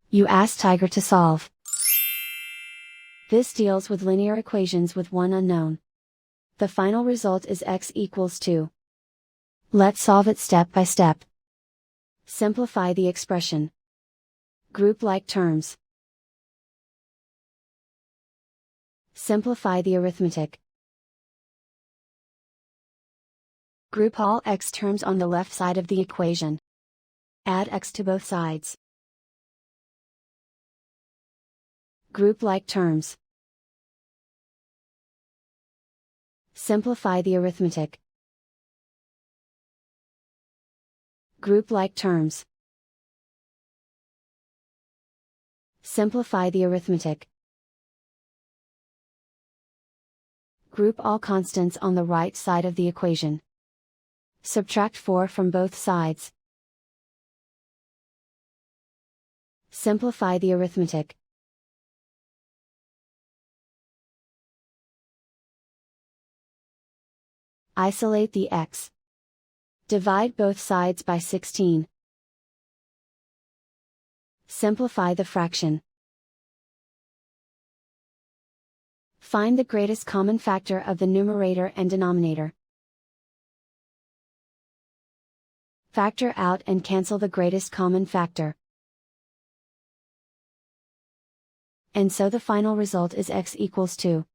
You ask Tiger to solve. This deals with linear equations with one unknown. The final result is x equals 2. Let's solve it step by step. Simplify the expression. Group like terms. Simplify the arithmetic. Group all x terms on the left side of the equation. Add x to both sides. Group like terms. Simplify the arithmetic. Group like terms. Simplify the arithmetic. Group all constants on the right side of the equation. Subtract 4 from both sides. Simplify the arithmetic. Isolate the x. Divide both sides by 16. Simplify the fraction. Find the greatest common factor of the numerator and denominator. Factor out and cancel the greatest common factor. And so the final result is x equals 2.